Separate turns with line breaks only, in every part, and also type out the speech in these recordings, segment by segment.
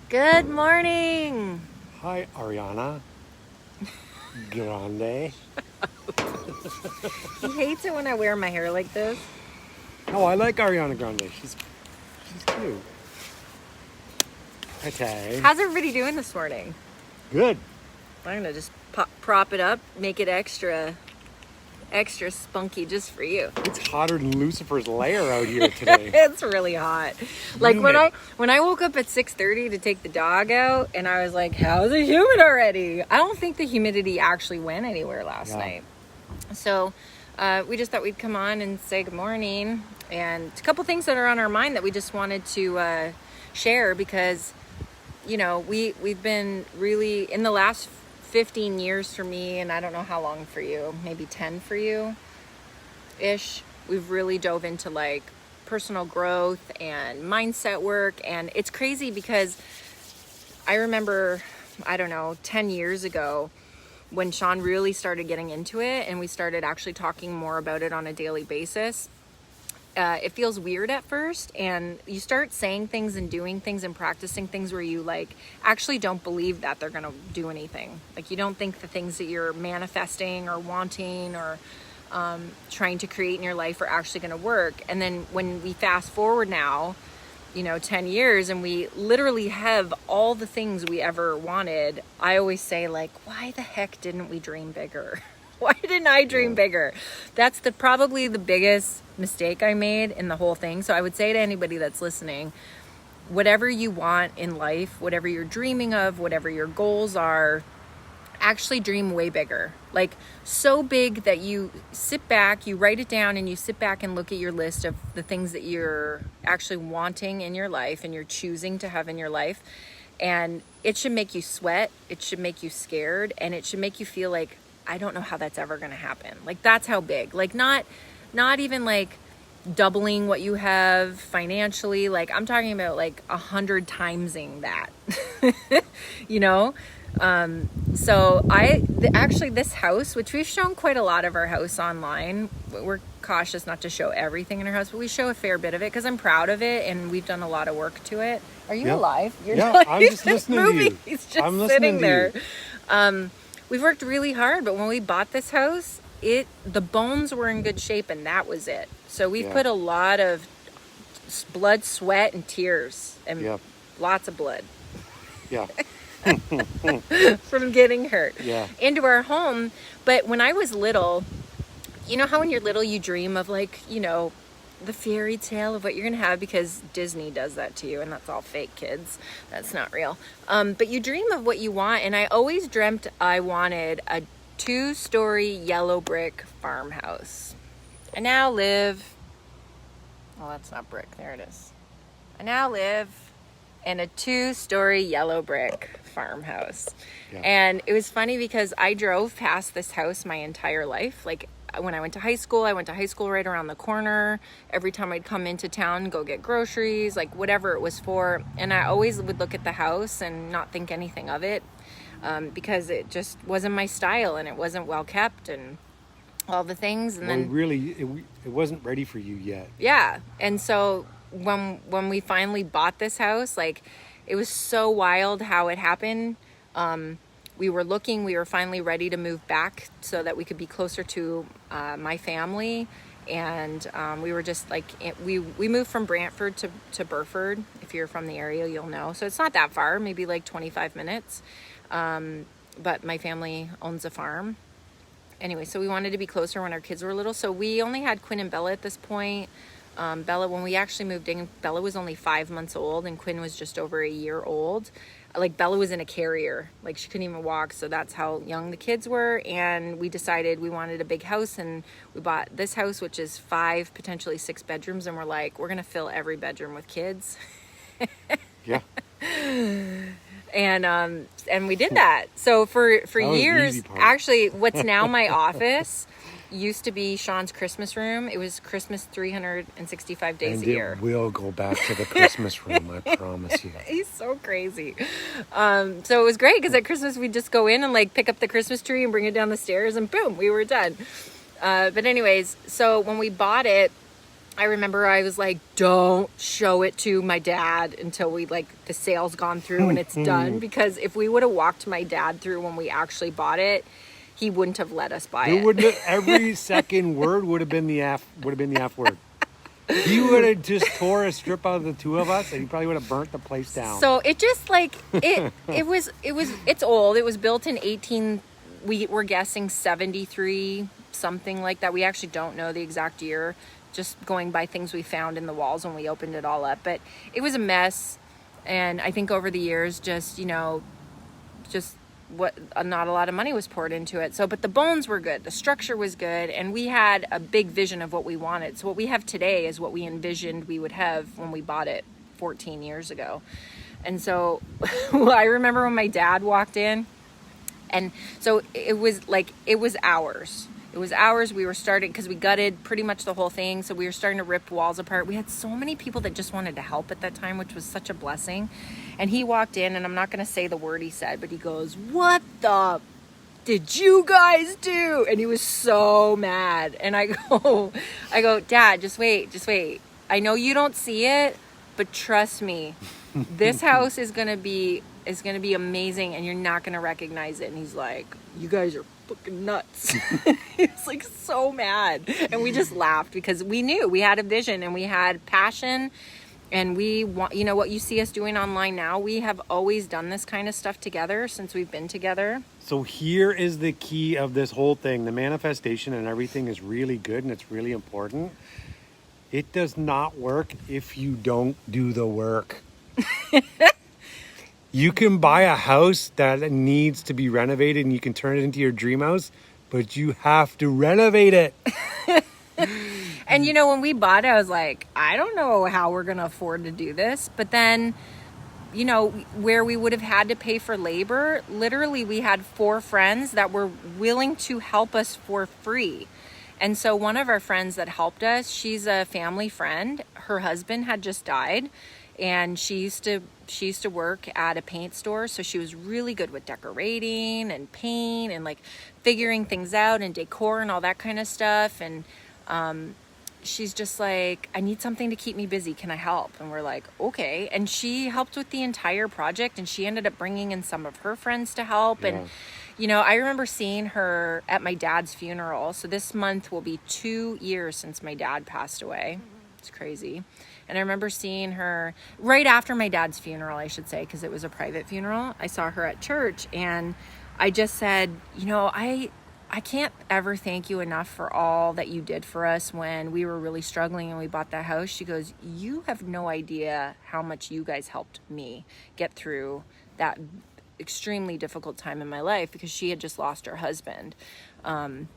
Good morning.
Hi, Ariana Grande.
He hates it when I wear my hair like this.
No, I like Ariana Grande. She's cute. Okay.
How's everybody doing this morning?
Good.
I'm gonna just prop it up, make it extra spunky just for you.
It's hotter than Lucifer's lair out here today.
It's really hot. Like
Humid.
when I woke up at 6:30 to take the dog out, and I was like, "How is it humid already?" I don't think the humidity actually went anywhere last night. So we just thought we'd come on and say good morning, and a couple things that are on our mind that we just wanted to share because, we've been really, in the last 15 years for me, and I don't know how long for you, maybe 10 for you ish, we've really dove into like personal growth and mindset work. And it's crazy because I remember, 10 years ago when Sean really started getting into it and we started actually talking more about it on a daily basis. It feels weird at first, and you start saying things and doing things and practicing things where you like actually don't believe that they're gonna do anything. Like you don't think the things that you're manifesting or wanting or trying to create in your life are actually gonna work. And then when we fast forward now, 10 years, and we literally have all the things we ever wanted, I always say like, why the heck didn't we dream bigger? Why didn't I dream bigger? That's probably the biggest mistake I made in the whole thing. So I would say to anybody that's listening, whatever you want in life, whatever you're dreaming of, whatever your goals are, actually dream way bigger. Like so big that you sit back, you write it down, and you sit back and look at your list of the things that you're actually wanting in your life and you're choosing to have in your life. And it should make you sweat. It should make you scared. And it should make you feel like, I don't know how that's ever going to happen. Like that's how big, like not even like doubling what you have financially. Like I'm talking about like 100 timesing that, So actually this house, which we've shown quite a lot of our house online, we're cautious not to show everything in our house, but we show a fair bit of it because I'm proud of it. And we've done a lot of work to it. Are you alive?
I'm just listening to you.
He's just sitting there. We've worked really hard, but when we bought this house, the bones were in good shape, and that was it. So we've put a lot of blood, sweat, and tears, and lots of blood.
Yeah.
From getting hurt
into
our home. But when I was little, you know how when you're little you dream of like, the fairy tale of what you're gonna have, because Disney does that to you, and that's all fake, kids. That's not real. But you dream of what you want, and I always dreamt I wanted a 2-story yellow brick farmhouse. I now live, well, that's not brick, there it is. I now live in a 2-story yellow brick farmhouse. And it was funny because I drove past this house my entire life. Like when I went to high school right around the corner. Every time I'd come into town, go get groceries, like whatever it was for. And I always would look at the house and not think anything of it, because it just wasn't my style and it wasn't well kept and all the things. And then
really, it wasn't ready for you yet.
Yeah. And so when we finally bought this house, like it was so wild how it happened. We were finally ready to move back so that we could be closer to my family. And we were just like, we moved from Brantford to Burford. If you're from the area, you'll know. So it's not that far, maybe like 25 minutes. But my family owns a farm. Anyway, so we wanted to be closer when our kids were little. So we only had Quinn and Bella at this point. Bella, when we actually moved in, Bella was only 5 months old and Quinn was just over a year old. Like Bella was in a carrier, like she couldn't even walk. So that's how young the kids were. And we decided we wanted a big house, and we bought this house, which is 5, potentially 6 bedrooms. And we're like, we're going to fill every bedroom with kids.
Yeah.
And we did that. So for years, actually what's now my office used to be Sean's Christmas room. It was Christmas 365 days a year.
And it will go back to the Christmas room, I promise you.
He's so crazy. So it was great because at Christmas we'd just go in and like pick up the Christmas tree and bring it down the stairs and boom, we were done. But anyways, so when we bought it, I remember I was like, don't show it to my dad until we like the sale's gone through and it's done. Because if we would have walked my dad through when we actually bought it, he wouldn't have let us buy it.
Wouldn't have, every second word would have been the F word. He would have just tore a strip out of the two of us, and he probably would have burnt the place down.
So it just like it's old. It was built in 18. We were guessing 73, something like that. We actually don't know the exact year, just going by things we found in the walls when we opened it all up. But it was a mess, and I think over the years, just what not a lot of money was poured into it. So, but the bones were good, the structure was good, and we had a big vision of what we wanted. So what we have today is what we envisioned we would have when we bought it 14 years ago. And so I remember when my dad walked in, and so it was ours. It was ours. We were starting, because we gutted pretty much the whole thing. So we were starting to rip walls apart. We had so many people that just wanted to help at that time, which was such a blessing. And he walked in, and I'm not going to say the word he said, but he goes, "What the did you guys do?" And he was so mad. And I go, "Dad, just wait. I know you don't see it, but trust me, this house is going to be amazing, and you're not going to recognize it." And he's like, "You guys are fucking nuts." He was like so mad, and we just laughed because we knew we had a vision and we had passion, and we want, what you see us doing online now, we have always done this kind of stuff together since we've been together.
So here is the key of this whole thing. The manifestation and everything is really good, and it's really important. It does not work if you don't do the work. You can buy a house that needs to be renovated and you can turn it into your dream house, but you have to renovate it.
And when we bought it, I was like, I don't know how we're going to afford to do this. But then, where we would have had to pay for labor, literally we had 4 friends that were willing to help us for free. And so one of our friends that helped us, she's a family friend. Her husband had just died, and she used to work at a paint store. So she was really good with decorating and paint and like figuring things out and decor and all that kind of stuff. And she's just like, "I need something to keep me busy. Can I help?" And we're like, okay. And she helped with the entire project, and she ended up bringing in some of her friends to help. Yeah. And I remember seeing her at my dad's funeral. So this month will be 2 years since my dad passed away. It's crazy. And I remember seeing her right after my dad's funeral, I should say, because it was a private funeral. I saw her at church, and I just said, I can't ever thank you enough for all that you did for us when we were really struggling and we bought that house. She goes, "You have no idea how much you guys helped me get through that extremely difficult time in my life," because she had just lost her husband. And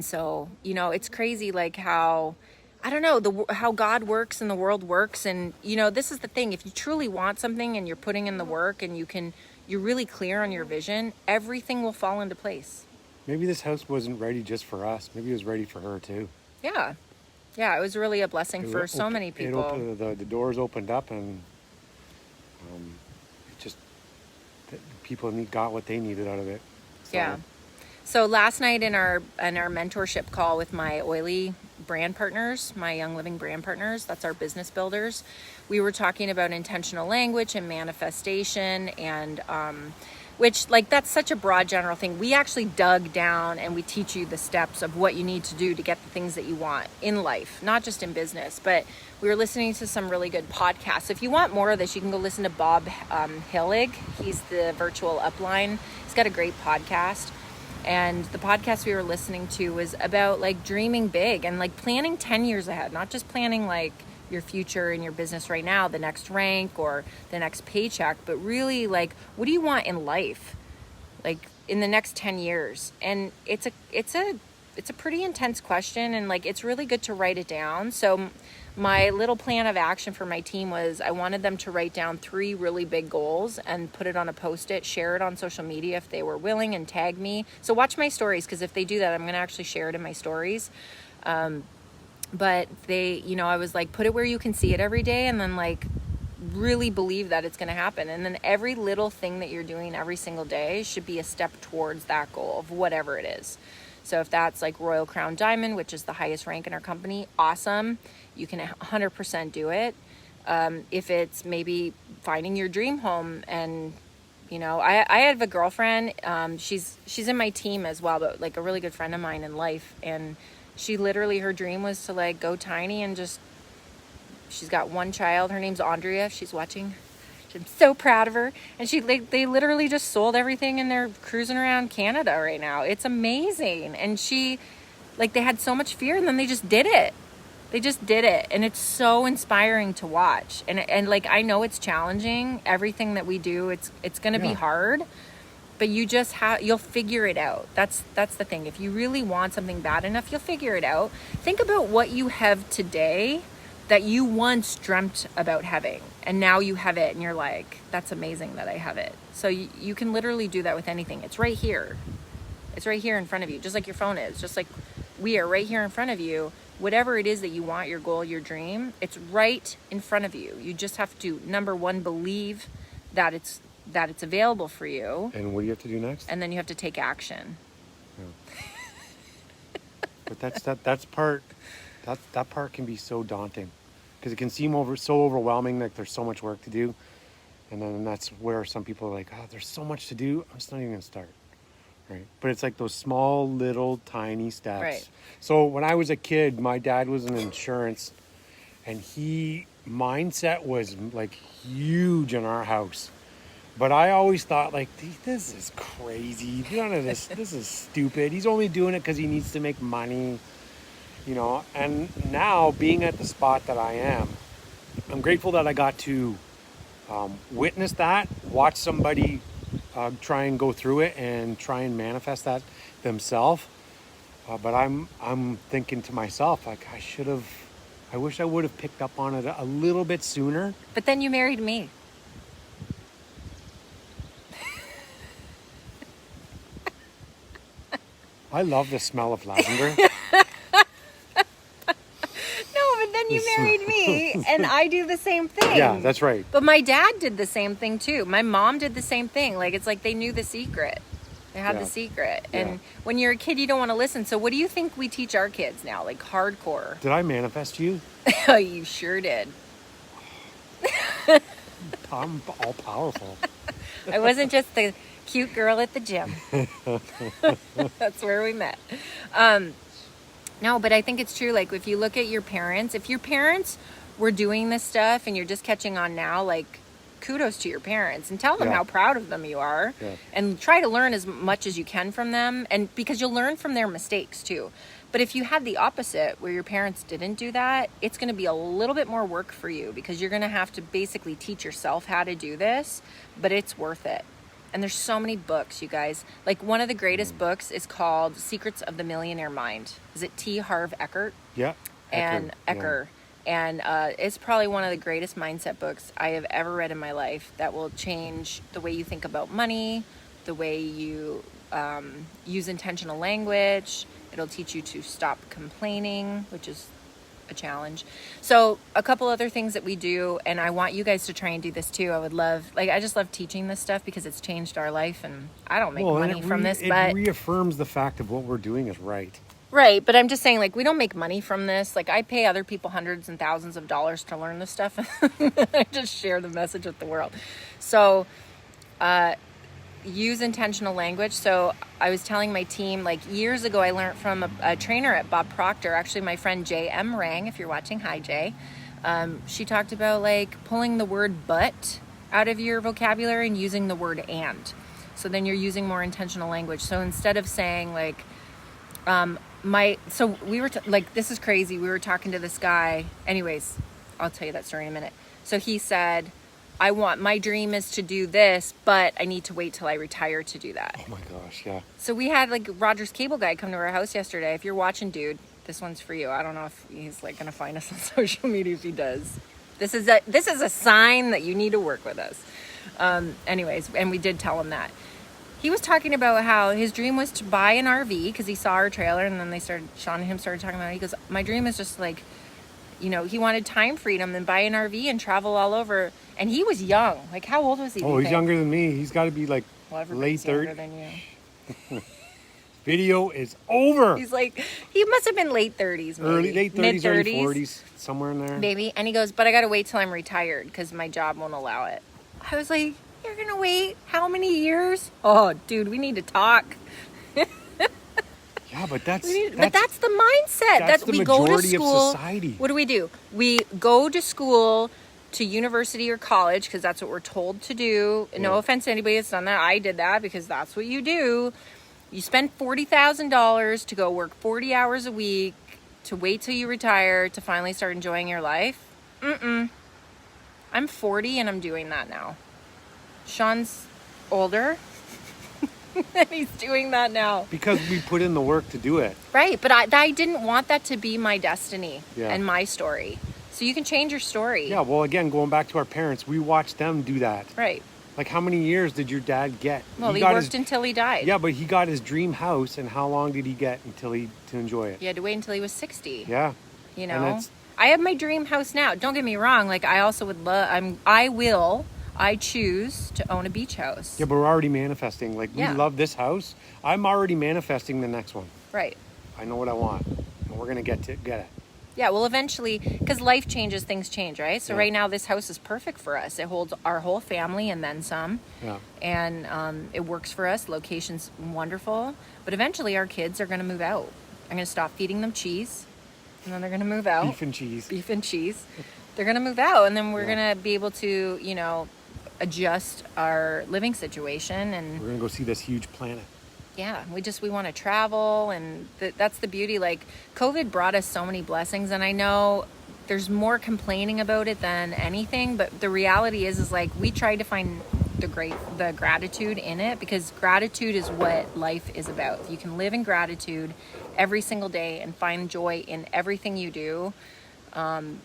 so, it's crazy, like how, I don't know, how God works and the world works. And, this is the thing. If you truly want something and you're putting in the work and you're really clear on your vision, everything will fall into place.
Maybe this house wasn't ready just for us. Maybe it was ready for her too.
Yeah. Yeah, it was really a blessing for so many people.
The doors opened up, and people got what they needed out of it. So.
Yeah. So last night in our mentorship call with my oily brand partners, my Young Living brand partners, that's our business builders, we were talking about intentional language and manifestation, and which, like, that's such a broad general thing. We actually dug down and we teach you the steps of what you need to do to get the things that you want in life, not just in business. But we were listening to some really good podcasts. If you want more of this, you can go listen to Bob Hillig. He's the virtual Upline. He's got a great podcast. And the podcast we were listening to was about like dreaming big and like planning 10 years ahead, not just planning like your future in your business right now, the next rank or the next paycheck, but really like, what do you want in life? Like in the next 10 years. And it's a pretty intense question, and like, it's really good to write it down. So my little plan of action for my team was I wanted them to write down 3 really big goals and put it on a Post-it, share it on social media if they were willing, and tag me. So watch my stories, because if they do that, I'm going to actually share it in my stories. But they, I was like, put it where you can see it every day, and then like really believe that it's going to happen. And then every little thing that you're doing every single day should be a step towards that goal of whatever it is. So if that's like Royal Crown Diamond, which is the highest rank in our company, awesome. you can 100% do it. If it's maybe finding your dream home, and you know, I have a girlfriend, she's in my team as well, but like a really good friend of mine in life, and she literally, her dream was to like go tiny and just, she's got one child, her name's Andrea, if she's watching. I'm so proud of her. And they literally just sold everything and they're cruising around Canada right now. It's amazing. And they had so much fear, and then they just did it. They just did it. And it's so inspiring to watch. And like, I know it's challenging. Everything that we do, it's going to be hard, but you just you'll figure it out. That's the thing. If you really want something bad enough, you'll figure it out. Think about what you have today that you once dreamt about having, and now you have it, and you're like, that's amazing that I have it. So you can literally do that with anything. It's right here. It's right here in front of you, just like your phone is, just like we are right here in front of you. Whatever it is that you want, your goal, your dream, it's right in front of you. You just have to, number one, believe that it's available for you.
And what do you have to do next?
And then you have to take action.
Yeah. But that part can be so daunting, because it can seem so overwhelming, like there's so much work to do. And then that's where some people are like, oh, there's so much to do, I'm just not even gonna start. Right? But it's like those small little tiny steps.
Right.
So when I was a kid, my dad was in insurance, and mindset was like huge in our house. But I always thought, like, this is crazy. None of this is stupid. He's only doing it because he needs to make money. You know, and now being at the spot that I am, I'm grateful that I got to witness that, watch somebody try and go through it and try and manifest that themselves. But I'm thinking to myself, like, I wish I would have picked up on it a little bit sooner.
But then you married me.
I love the smell of lavender.
You married me, and I do the same thing.
Yeah, that's right.
But my dad did the same thing too. My mom did the same thing. Like, it's like they knew the secret. They had the secret. And when you're a kid, you don't want to listen. So what do you think we teach our kids now? Like hardcore.
Did I manifest you?
Oh, you sure did.
I'm all powerful.
I wasn't just the cute girl at the gym. That's where we met. No, but I think it's true. Like, if you look at your parents, if your parents were doing this stuff and you're just catching on now, like, kudos to your parents, and tell them how proud of them you are, and try to learn as much as you can from them, and because you'll learn from their mistakes too. But if you had the opposite, where your parents didn't do that, it's going to be a little bit more work for you, because you're going to have to basically teach yourself how to do this, but it's worth it. And there's so many books, you guys. Like, one of the greatest books is called Secrets of the Millionaire Mind. Is it T. Harv Eker?
Yeah.
And Eker. Yeah. And it's probably one of the greatest mindset books I have ever read in my life, that will change the way you think about money, the way you use intentional language. It'll teach you to stop complaining, which is a challenge. So a couple other things that we do, and I want you guys to try and do this too. I just love teaching this stuff because it's changed our life, and I don't make money from this, but
it reaffirms the fact of what we're doing is right.
Right, but I'm just saying, like, we don't make money from this. Like, I pay other people hundreds and thousands of dollars to learn this stuff. I just share the message with the world. So use intentional language. So I was telling my team, like, years ago, I learned from a trainer at Bob Proctor, actually my friend J.M. Rang, if you're watching, hi Jay. She talked about, like, pulling the word but out of your vocabulary and using the word and. So then you're using more intentional language. So instead of saying, like, this is crazy. We were talking to this guy. Anyways, I'll tell you that story in a minute. So he said, my dream is to do this, but I need to wait till I retire to do that.
Oh my gosh, yeah.
So we had, like, Roger's cable guy come to our house yesterday. If you're watching, dude, this one's for you. I don't know if he's, like, going to find us on social media. If he does, this is a sign that you need to work with us. Anyways, and we did tell him that. He was talking about how his dream was to buy an RV because he saw our trailer, and then Sean and him started talking about it. He goes, my dream is just, like, you know, he wanted time freedom and buy an RV and travel all over. And he was young. Like, how old was he?
Oh, he's younger than me. He's got to be, like,
well,
late 30s.
Younger than you.
Video is over.
He's like, he must have been late 30s, maybe.
Late 30s,
mid-30s,
early 40s, somewhere in there.
maybe. And he goes, but I got to wait till I'm retired because my job won't allow it. I was like, you're going to wait how many years? Oh, dude, we need to talk.
Yeah, but that's
the mindset.
That's the
we go to
majority of
school.
society.
What do? We go to school, to university or college, because that's what we're told to do.
Yeah.
No offense to anybody that's done that. I did that because that's what you do. You spend $40,000 to go work 40 hours a week to wait till you retire to finally start enjoying your life. I'm 40 and I'm doing that now. Sean's older. And he's doing that now.
Because we put in the work to do it.
Right, but I didn't want that to be my destiny
Yeah.
and my story. So you can change your story.
Yeah, well, again, going back to our parents, we watched them do that.
Right.
Like, how many years did your dad get?
Well, he worked until he died.
Yeah, but he got his dream house, and how long did he get to enjoy it?
He had to wait until he was 60.
Yeah.
You know? I have my dream house now. Don't get me wrong. Like, I also would love... I choose to own a beach house.
Yeah, but we're already manifesting. Like, we
Yeah.
love this house. I'm already manifesting the next one.
Right.
I know what I want, and we're going to get it.
Yeah, well, eventually, because life changes, things change, right? So
Yeah.
right now, this house is perfect for us. It holds our whole family and then some.
Yeah.
And it works for us. Location's wonderful. But eventually, our kids are going to move out. I'm going to stop feeding them cheese, and then they're going to move out.
Beef and cheese.
Beef and cheese. They're going to move out, and then we're
Yeah.
going to be able to, adjust our living situation. And
We're going to go see this huge planet.
yeah, we want to travel, and that's the beauty. Like, COVID brought us so many blessings, and I know there's more complaining about it than anything, but the reality is like, we tried to find the gratitude in it, because gratitude is what life is about. If you can live in gratitude every single day and find joy in everything you do, and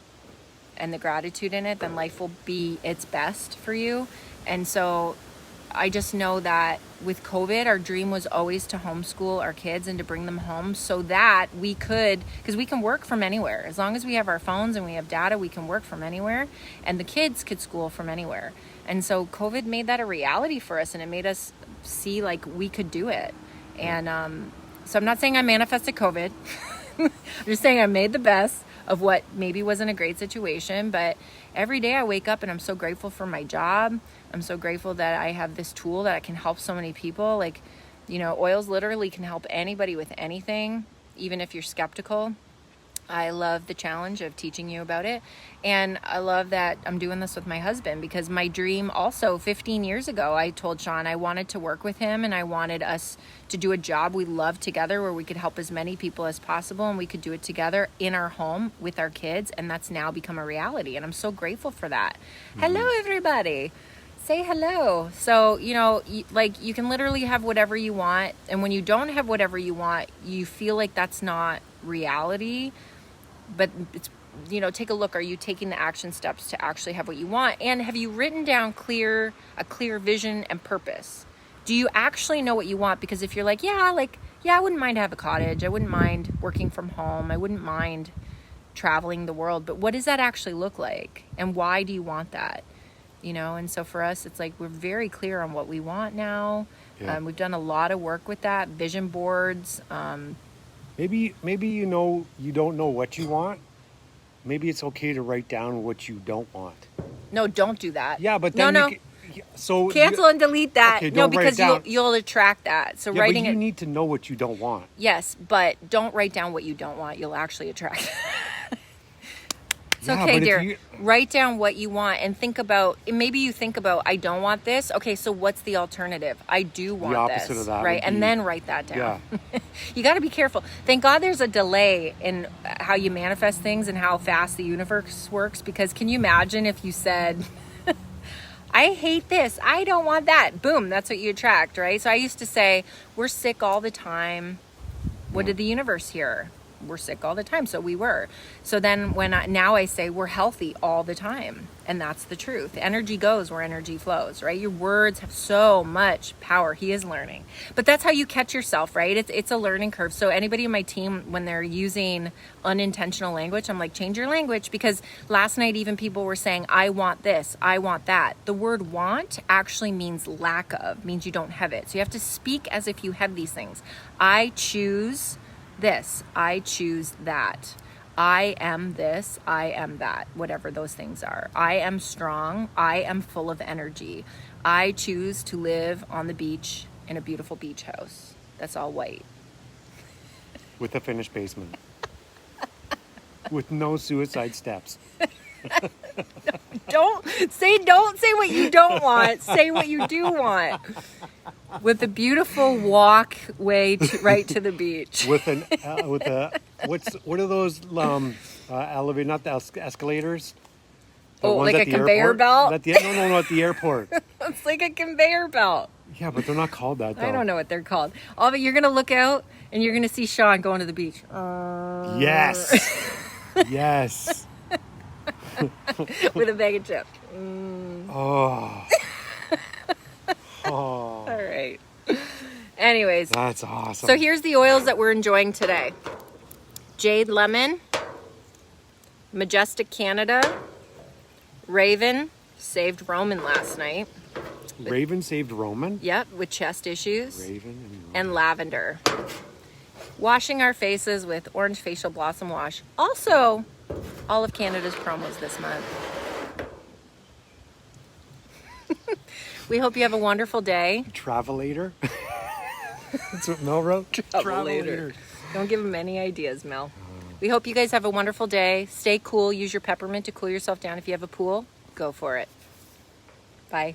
the gratitude in it, then life will be its best for you. And so I just know that with COVID, our dream was always to homeschool our kids and to bring them home so that we could, because we can work from anywhere. As long as we have our phones and we have data, we can work from anywhere, and the kids could school from anywhere. And so COVID made that a reality for us, and it made us see like we could do it. And so I'm not saying I manifested COVID. I'm just saying I made the best of what maybe wasn't a great situation, but every day I wake up and I'm so grateful for my job. I'm so grateful that I have this tool that can help so many people. Like, oils literally can help anybody with anything, even if you're skeptical. I love the challenge of teaching you about it. And I love that I'm doing this with my husband, because my dream also 15 years ago, I told Sean I wanted to work with him, and I wanted us to do a job we love together where we could help as many people as possible, and we could do it together in our home with our kids. And that's now become a reality. And I'm so grateful for that. Mm-hmm. Hello, everybody. Say hello. So, you can literally have whatever you want. And when you don't have whatever you want, you feel like that's not reality. But it's, take a look. Are you taking the action steps to actually have what you want? And have you written down a clear vision and purpose? Do you actually know what you want? Because if you're like, yeah, I wouldn't mind to have a cottage. I wouldn't mind working from home. I wouldn't mind traveling the world. But what does that actually look like? And why do you want that? And so for us, it's like we're very clear on what we want now. Yeah. We've done a lot of work with that, vision boards.
Maybe you don't know what you want. Maybe it's okay to write down what you don't want.
No, don't do that.
Yeah, but then so
cancel and delete that.
Okay,
no,
don't write it
because
down.
you'll attract that. So
yeah,
writing
but you need to know what you don't want.
Yes, but don't write down what you don't want. You'll actually attract. It's
Yeah,
okay, dear. Write down what you want and think about, maybe you think about, I don't want this. Okay, so what's the alternative? I do want
the opposite
this.
Of that
right? And then write that down.
Yeah.
You got to be careful. Thank God there's a delay in how you manifest things and how fast the universe works, because can you imagine if you said, I hate this, I don't want that. Boom, that's what you attract, right? So I used to say, we're sick all the time. What did the universe hear? we're sick all the time. So we were. So then now I say we're healthy all the time. And that's the truth. Energy goes where energy flows, right? Your words have so much power. He is learning. But that's how you catch yourself, right? It's a learning curve. So anybody in my team, when they're using unintentional language, I'm like, change your language. Because last night, even people were saying, I want this, I want that. The word want actually means lack of, means you don't have it. So you have to speak as if you have these things. I choose this, I choose that. I am this, I am that, whatever those things are. I am strong, I am full of energy. I choose to live on the beach in a beautiful beach house that's all white.
With a finished basement. With no suicide steps.
Don't say what you don't want. Say what you do want. With a beautiful walkway right to the beach.
What are those elevator, not the escalators? The
Oh,
ones
like
at
a
the
conveyor
airport?
belt?
No, at the airport.
It's like a conveyor belt.
Yeah, but they're not called that though.
I don't know what they're called. All but you're gonna look out and you're gonna see Sean going to the beach.
Yes. Yes.
With a bag of chips.
Oh. Oh.
All right. Anyways.
That's awesome.
So here's the oils that we're enjoying today. Jade Lemon, Majestic Canada, Raven, saved Roman last night.
Raven saved Roman?
Yep, with chest issues.
Raven and Roman.
And lavender. Washing our faces with Orange Facial Blossom Wash. Also, all of Canada's promos this month. We hope you have a wonderful day.
Travelator? That's what Mel wrote?
Travelator. Don't give him any ideas, Mel. We hope you guys have a wonderful day. Stay cool. Use your peppermint to cool yourself down. If you have a pool, go for it. Bye.